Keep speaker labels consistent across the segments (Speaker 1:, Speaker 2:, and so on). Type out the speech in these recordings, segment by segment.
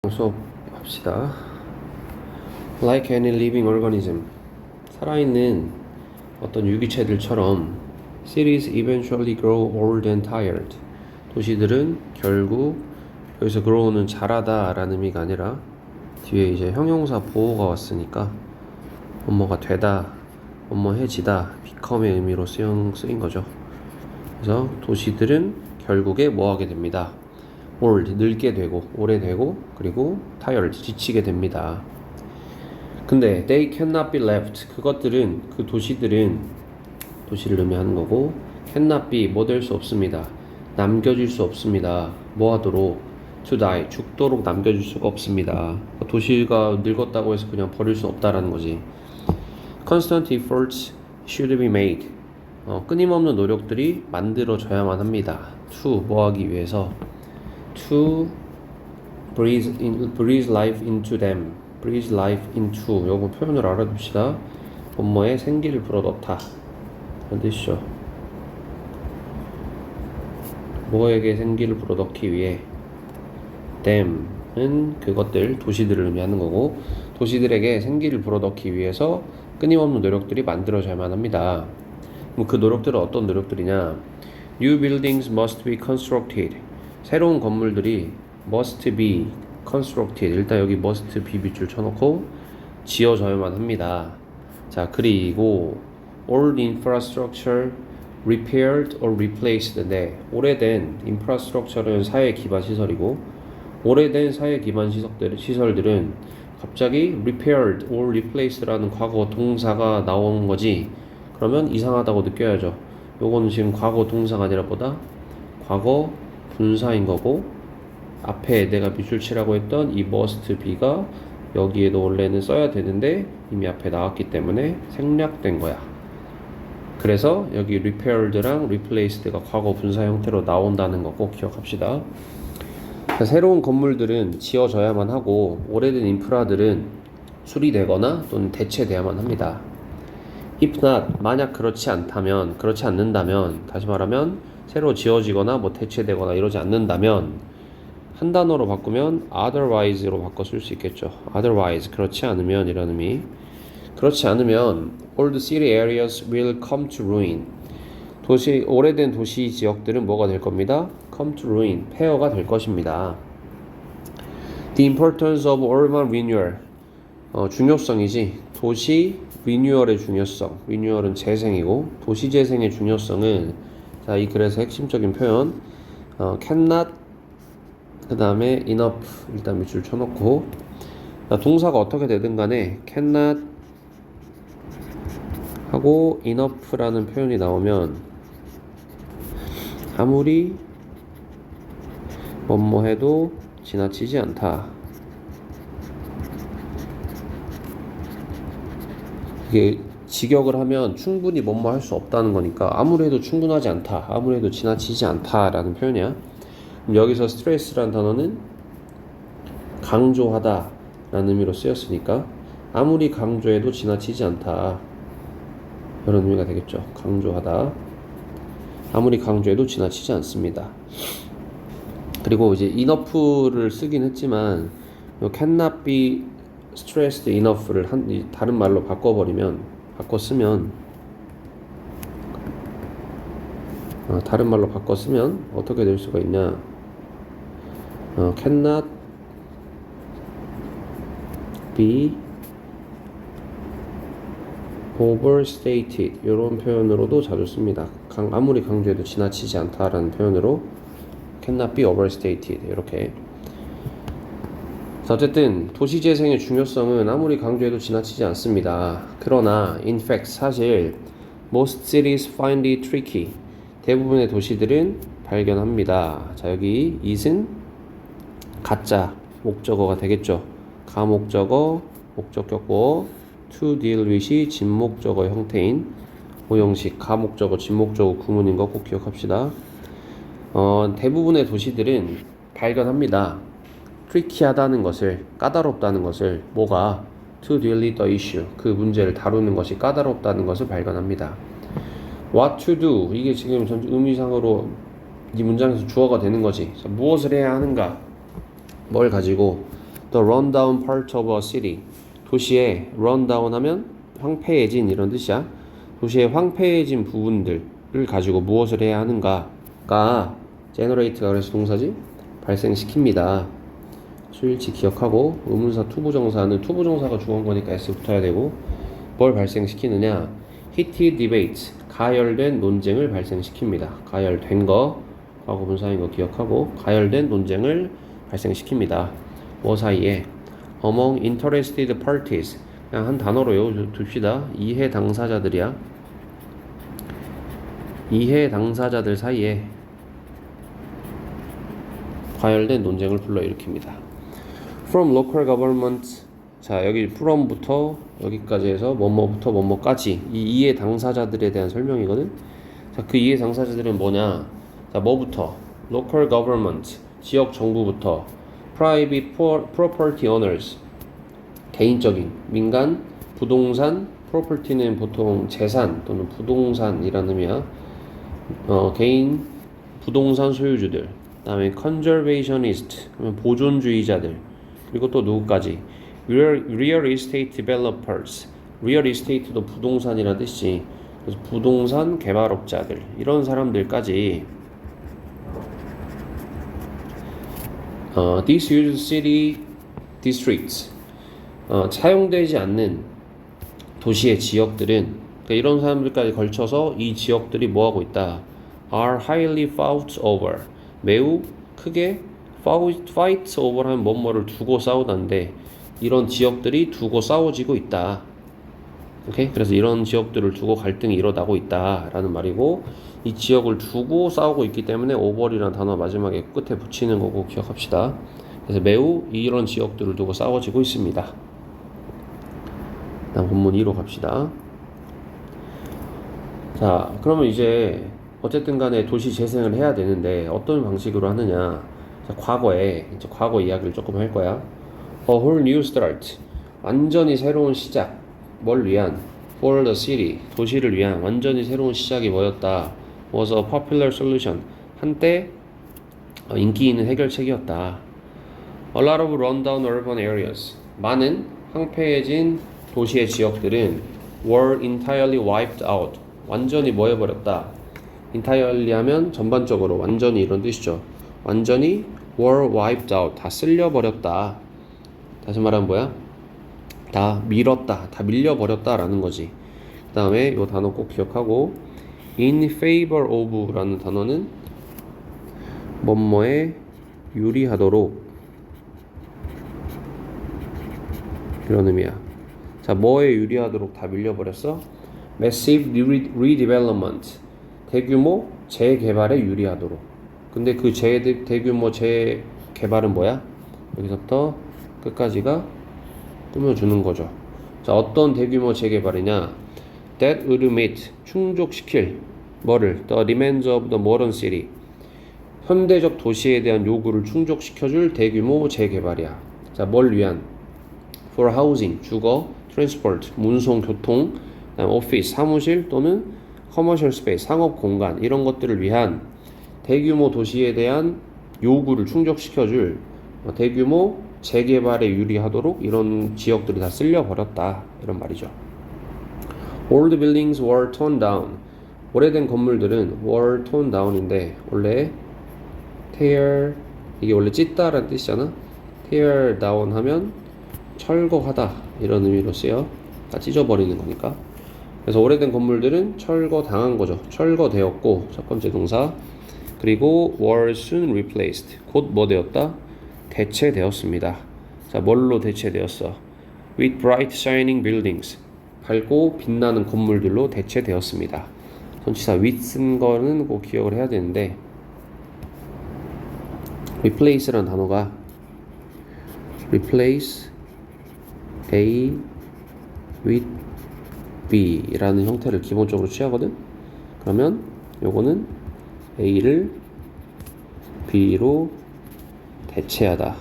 Speaker 1: 수업합시다. Like any living organism, 살아있는 어떤 유기체들처럼 cities eventually grow old and tired. 도시들은 결국 여기서 grow는 자라다 라는 의미가 아니라 뒤에 이제 형용사 보호가 왔으니까 뭐뭐가 되다, 뭐뭐해지다, become의 의미로 쓰인 거죠. 그래서 도시들은 결국에 뭐하게 됩니다. old, 늙게 되고, 오래되고, 그리고 tired, 지치게 됩니다. 근데 they cannot be left. 그것들은, 그 도시들은, 도시를 의미하는 거고, cannot be, 뭐 될 수 없습니다. 남겨질 수 없습니다. 뭐 하도록? to die, 죽도록 남겨질 수가 없습니다. 도시가 늙었다고 해서 그냥 버릴 수 없다라는 거지. constant efforts should be made. 끊임없는 노력들이 만들어져야만 합니다. to, 뭐 하기 위해서? to breathe life into them. breathe life into. 요거 표현을 알아둡시다. 뭐뭐에 생기를 불어넣다. 이런 뜻이죠. 뭐에게 생기를 불어넣기 위해. them은 그것들, 도시들을 의미하는 거고, 도시들에게 생기를 불어넣기 위해서 끊임없는 노력들이 만들어져야만 합니다. 그럼 그 노력들은 어떤 노력들이냐? New buildings must be constructed. 새로운 건물들이 must be constructed. 일단 여기 must be 밑줄 쳐놓고 지어져야만 합니다. 자, 그리고 old infrastructure repaired or replaced. 네, 오래된 infrastructure는 사회 기반 시설이고, 오래된 사회 기반 시설들은 갑자기 repaired or replaced라는 과거 동사가 나온 거지. 그러면 이상하다고 느껴야죠. 요거는 지금 과거 동사가 아니라 보다 과거 분사인 거고, 앞에 내가 밑줄 치라고 했던 이 must be가 여기에도 원래는 써야 되는데 이미 앞에 나왔기 때문에 생략된 거야. 그래서 여기 repaired랑 replaced가 과거 분사 형태로 나온다는 거 꼭 기억합시다. 새로운 건물들은 지어져야만 하고, 오래된 인프라들은 수리되거나 또는 대체돼야만 합니다. If not, 만약 그렇지 않는다면, 다시 말하면 새로 지어지거나 뭐 대체되거나 이러지 않는다면, 한 단어로 바꾸면 otherwise로 바꿔 쓸 수 있겠죠. otherwise, 그렇지 않으면 이런 의미. 그렇지 않으면 old city areas will come to ruin. 오래된 도시 지역들은 뭐가 될 겁니다? come to ruin, 폐허가 될 것입니다. The importance of urban renewal. 중요성이지. 도시 리뉴얼의 중요성. 리뉴얼은 재생이고, 도시 재생의 중요성은, 자, 이 글에서 핵심적인 표현, cannot, 그 다음에 enough, 일단 밑줄 쳐놓고, 동사가 어떻게 되든 간에 cannot 하고 enough라는 표현이 나오면 아무리 뭐뭐 해도 지나치지 않다. 이게 직역을 하면 충분히 뭐뭐 할 수 없다는 거니까 아무리 해도 충분하지 않다, 아무리 해도 지나치지 않다라는 표현이야. 그럼 여기서 스트레스라는 단어는 강조하다 라는 의미로 쓰였으니까 아무리 강조해도 지나치지 않다, 이런 의미가 되겠죠. 강조하다, 아무리 강조해도 지나치지 않습니다. 그리고 이제 enough를 쓰긴 했지만 cannot be stressed enough를 다른 말로 바꿔 쓰면 어떻게 될 수가 있냐? cannot be overstated, 이런 표현으로도 자주 씁니다. 아무리 강조해도 지나치지 않다라는 표현으로 cannot be overstated, 이렇게. 어쨌든 도시재생의 중요성은 아무리 강조해도 지나치지 않습니다. 그러나 in fact, 사실 most cities find it tricky. 대부분의 도시들은 발견합니다. 자, 여기 it은 가짜 목적어가 되겠죠. 가목적어, 목적격보, to deal with이 진목적어 형태인 오형식, 가목적어, 진목적어 구문인 거 꼭 기억합시다. 대부분의 도시들은 발견합니다. 트리키하다는 것을, 까다롭다는 것을, 뭐가 to deal with the issue, 그 문제를 다루는 것이 까다롭다는 것을 발견합니다. what to do, 이게 지금 의미상으로 이 문장에서 주어가 되는 거지. 무엇을 해야 하는가, 뭘 가지고 The rundown part of a city. 도시의 rundown 하면 황폐해진 이런 뜻이야. 도시의 황폐해진 부분들을 가지고 무엇을 해야 하는가가 generate가 그래서 동사지 발생시킵니다. 수일치 기억하고 의문사 투부정사는 투부정사가 중요한 거니까 S 붙어야 되고 뭘 발생시키느냐 heated debate 가열된 논쟁을 발생시킵니다. 가열된 거 하고 분사인 거 기억하고 가열된 논쟁을 발생시킵니다. 뭐 사이에 among interested parties 그냥 한 단어로 둡시다. 이해 당사자들이야. 이해 당사자들 사이에 가열된 논쟁을 불러일으킵니다. From local government 자 여기 from부터 여기까지 해서 뭐뭐부터 뭐뭐까지 이 이해 당사자들에 대한 설명이거든. 자 그 이해 당사자들은 뭐냐? 자 뭐부터? local government 지역 정부부터 private property owners 개인적인 민간 부동산 property는 보통 재산 또는 부동산이라는 의미야. 개인 부동산 소유주들 그다음에 conservationist 그러면 보존주의자들 그리고 또 누구까지 real estate developers real estate도 부동산이라는 뜻이지. 그래서 부동산 개발업자들 이런 사람들까지 disused city districts 사용되지 않는 도시의 지역들은 그러니까 이런 사람들까지 걸쳐서 이 지역들이 뭐하고 있다 are highly fought over 매우 크게 fight over 하면 뭐뭐를 두고 싸우던데 이런 지역들이 두고 싸워지고 있다. 오케이? 그래서 이런 지역들을 두고 갈등이 일어나고 있다라는 말이고 이 지역을 두고 싸우고 있기 때문에 over이라는 단어 마지막에 끝에 붙이는 거고 기억합시다. 그래서 매우 이런 지역들을 두고 싸워지고 있습니다. 다음 본문 2로 갑시다. 자, 그러면 이제 어쨌든 간에 도시 재생을 해야 되는데 어떤 방식으로 하느냐. 자, 과거에 이제 과거 이야기를 조금 할 거야. A whole new start. 완전히 새로운 시작. 뭘 위한? For the city. 도시를 위한 완전히 새로운 시작이 뭐였다? Was a popular solution. 한때 인기 있는 해결책이었다. A lot of rundown urban areas. 많은 황폐해진 도시의 지역들은 were entirely wiped out. 완전히 뭐 해버렸다? entirely 하면 전반적으로 완전히 이런 뜻이죠. 완전히 were wiped out. 다 쓸려버렸다. 다시 말하면 뭐야? 다 밀었다. 다 밀려버렸다 라는 거지. 그 다음에 이 단어 꼭 기억하고 in favor of 라는 단어는 뭐뭐에 유리하도록 이런 의미야. 자, 뭐에 유리하도록 다 밀려버렸어? massive redevelopment 대규모 재개발에 유리하도록. 근데 그 대규모 재개발은 뭐야? 여기서부터 끝까지가 꾸며주는 거죠. 자, 어떤 대규모 재개발이냐? That would meet 충족시킬 뭐를? The demands of the modern city 현대적 도시에 대한 요구를 충족시켜줄 대규모 재개발이야. 자, 뭘 위한? For housing 주거, transport 운송, 교통, office 사무실 또는 commercial space 상업 공간 이런 것들을 위한 대규모 도시에 대한 요구를 충족시켜줄 대규모 재개발에 유리하도록 이런 지역들이 다 쓸려버렸다 이런 말이죠. Old buildings were torn down. 오래된 건물들은 were torn down인데 원래 tear 이게 원래 찢다라는 뜻이잖아. tear down 하면 철거하다 이런 의미로 쓰여. 다 찢어버리는 거니까. 그래서 오래된 건물들은 철거당한 거죠. 철거되었고 첫 번째 동사. 그리고 were soon replaced. 곧 뭐 되었다? 대체되었습니다. 자, 뭘로 대체되었어? With bright shining buildings. 밝고 빛나는 건물들로 대체되었습니다. 전치사 with 쓴 거는 꼭 기억을 해야 되는데 replace라는 단어가 replace A with B라는 형태를 기본적으로 취하거든. 그러면 요거는 A를 B로 대체하다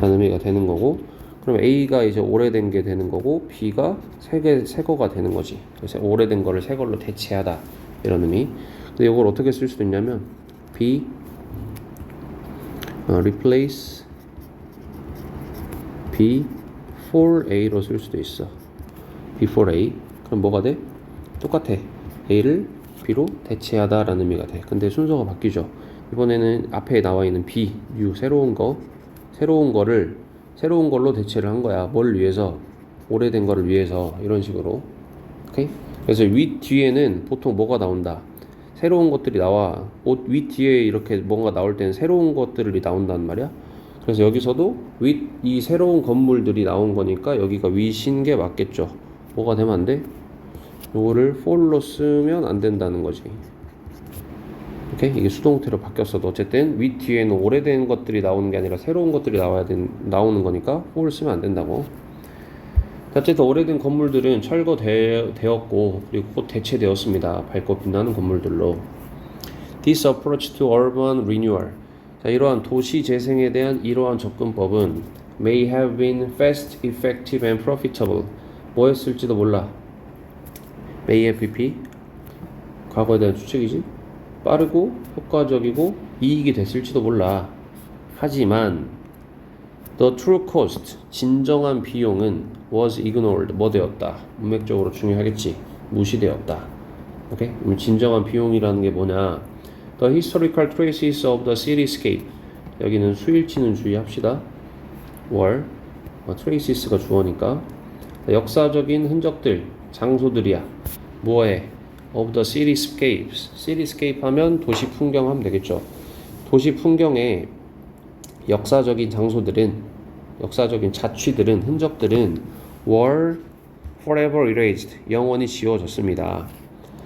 Speaker 1: 라는 의미가 되는 거고, 그럼 A가 이제 오래된 게 되는 거고 B가 새 거가 되는 거지. 그래서 오래된 거를 새 걸로 대체하다 이런 의미. 근데 이걸 어떻게 쓸 수도 있냐면 B replace before a로 쓸 수도 있어. before a. 그럼 뭐가 돼? 똑같아. a를 b로 대체하다 라는 의미가 돼. 근데 순서가 바뀌죠. 이번에는 앞에 나와 있는 b, new, 새로운 걸로 대체를 한 거야. 뭘 위해서? 오래된 거를 위해서. 이런 식으로. 오케이? 그래서 윗 뒤에는 보통 뭐가 나온다? 새로운 것들이 나와. 윗 뒤에 이렇게 뭔가 나올 때는 새로운 것들이 나온단 말이야. 그래서 여기서도 이 새로운 건물들이 나온 거니까 여기가 윗인 게 맞겠죠. 뭐가 되면 안 돼? 요거를 for로 쓰면 안 된다는 거지. 오케이? 이게 수동태로 바뀌었어도 어쨌든 윗 뒤에는 오래된 것들이 나오는 게 아니라 새로운 것들이 나오는 거니까 for 쓰면 안 된다고. 어쨌든 오래된 건물들은 철거되었고 그리고 곧 대체되었습니다. 밝고 빛나는 건물들로. This approach to urban renewal. 자, 이러한 도시 재생에 대한 이러한 접근법은 may have been fast, effective and profitable. 뭐였을지도 몰라. may FP 과거에 대한 추측이지. 빠르고 효과적이고 이익이 됐을지도 몰라. 하지만 the true cost, 진정한 비용은 was ignored, 뭐 되었다? 문맥적으로 중요하겠지. 무시되었다. 오케이? 진정한 비용이라는 게 뭐냐? The historical traces of the cityscape. 여기는 수일치는 주의합시다. were, traces가 주어니까 역사적인 흔적들, 장소들이야. 뭐에? of the cityscapes. cityscape 하면 도시 풍경 하면 되겠죠. 도시 풍경에 역사적인 장소들은, 역사적인 자취들은, 흔적들은 were forever erased, 영원히 지워졌습니다.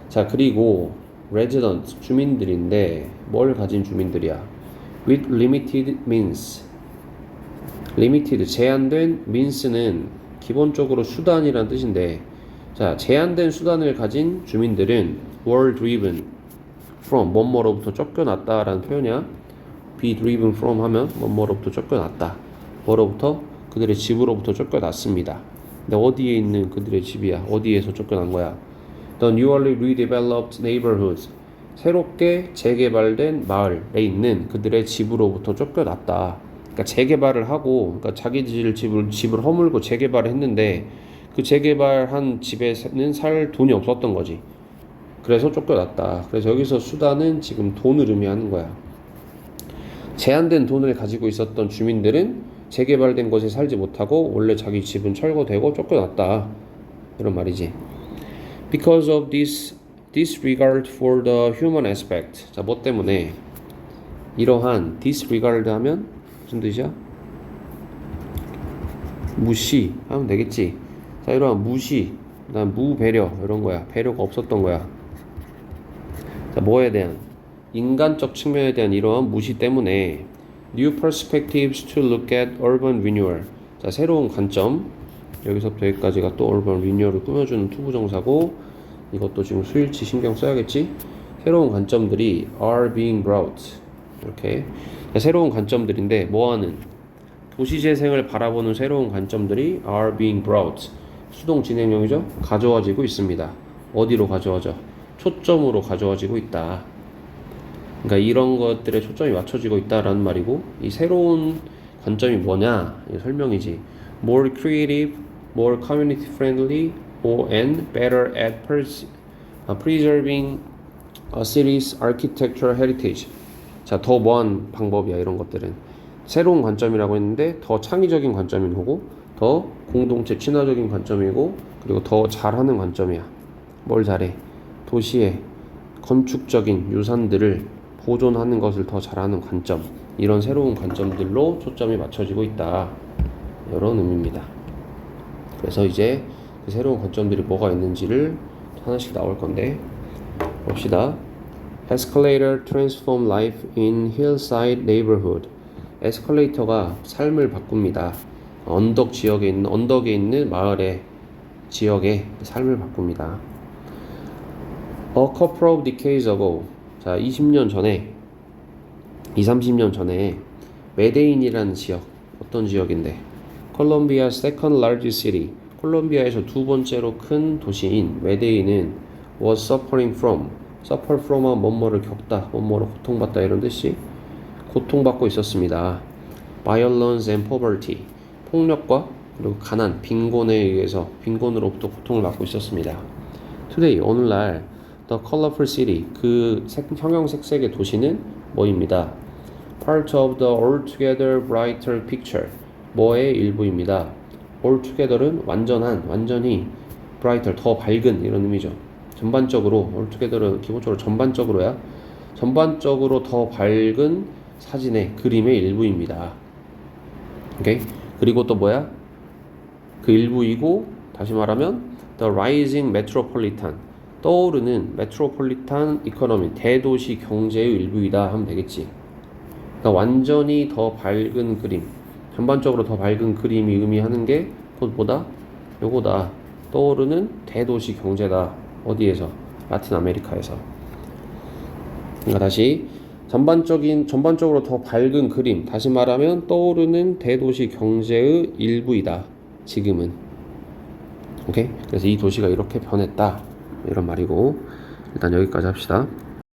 Speaker 1: 자, 그리고 resident, 주민들인데 뭘 가진 주민들이야? with limited means. limited, 제한된, means는 기본적으로 수단이란 뜻인데, 자, 제한된 수단을 가진 주민들은 were driven from, 뭐뭐로부터 쫓겨났다라는 표현이야. be driven from 하면 뭐뭐로부터 쫓겨났다. 뭐로부터? 그들의 집으로부터 쫓겨났습니다. 근데 어디에 있는 그들의 집이야? 어디에서 쫓겨난 거야? The newly redeveloped neighborhoods. 새롭게 재개발된 마을에 있는 그들의 집으로부터 쫓겨났다. 그러니까 재개발을 하고, 그러니까 자기 집을 허물고 재개발을 했는데 그 재개발한 집에는 살 돈이 없었던 거지. 그래서 쫓겨났다. 그래서 여기서 수단은 지금 돈을 의미하는 거야. 제한된 돈을 가지고 있었던 주민들은 재개발된 곳에 살지 못하고 원래 자기 집은 철거되고 쫓겨났다. 이런 말이지. Because of this disregard for the human aspect. 자, 뭐 때문에? 이러한 disregard 하면 무슨 뜻이야? 무시 하면 되겠지. 자, 이러한 무시, 그다음 무배려 이런 거야. 배려가 없었던 거야. 자, 뭐에 대한? 인간적 측면에 대한 이러한 무시 때문에 new perspectives to look at urban renewal. 자, 새로운 관점. 여기서부터 여기까지가 또 urban renewal을 꾸며주는 투부정사고, 이것도 지금 수일치 신경 써야겠지. 새로운 관점들이 are being brought. 이렇게. 자, 새로운 관점들인데 뭐하는? 도시재생을 바라보는 새로운 관점들이 are being brought. 수동 진행형이죠. 가져와지고 있습니다. 어디로 가져와져? 초점으로 가져와지고 있다. 그러니까 이런 것들에 초점이 맞춰지고 있다라는 말이고, 이 새로운 관점이 뭐냐? 이 설명이지. More creative, more community friendly, and better at preserving a city's architectural heritage. 자, 더 뭐한 방법이야, 이런 것들은. 새로운 관점이라고 했는데 더 창의적인 관점인 거고, 더 공동체 친화적인 관점이고, 그리고 더 잘하는 관점이야. 뭘 잘해? 도시의 건축적인 유산들을 보존하는 것을 더 잘하는 관점. 이런 새로운 관점들로 초점이 맞춰지고 있다. 이런 의미입니다. 그래서 이제 그 새로운 관점들이 뭐가 있는지를 하나씩 나올 건데 봅시다. Escalator transform life in hillside neighborhood. 에스컬레이터가 삶을 바꿉니다. 언덕에 있는 마을의 지역의 삶을 바꿉니다. A couple of decades ago. 자, 20년 전에, 30년 전에 메데인이라는 지역, 어떤 지역인데? 콜롬비아's second largest city. 콜롬비아에서 두 번째로 큰 도시인 메데인은 was suffering from. suffer from은 뭐뭐를 겪다, 뭐뭐로 고통받다 이런 뜻이 고통받고 있었습니다. Violence and poverty. 폭력과 그리고 가난, 빈곤에 의해서 빈곤으로부터 고통을 받고 있었습니다. Today, 오늘날 The Colorful City, 그 형형색색의 도시는 뭐입니다? Part of the altogether brighter picture, 뭐의 일부입니다. altogether은 완전한, 완전히 brighter, 더 밝은 이런 의미죠. 전반적으로, altogether는 기본적으로 전반적으로야. 전반적으로 더 밝은 사진의 그림의 일부입니다. 오케이? 그리고 또 뭐야? 그 일부이고 다시 말하면 The rising metropolitan, 떠오르는 metropolitan economy, 대도시 경제의 일부이다 하면 되겠지. 그러니까 완전히 더 밝은 그림, 전반적으로 더 밝은 그림이 의미하는 게 그것보다 요거다. 떠오르는 대도시 경제다. 어디에서? 라틴 아메리카에서. 그러니까 다시 전반적으로 더 밝은 그림, 다시 말하면 떠오르는 대도시 경제의 일부이다. 지금은. 오케이? 그래서 이 도시가 이렇게 변했다. 이런 말이고, 일단 여기까지 합시다.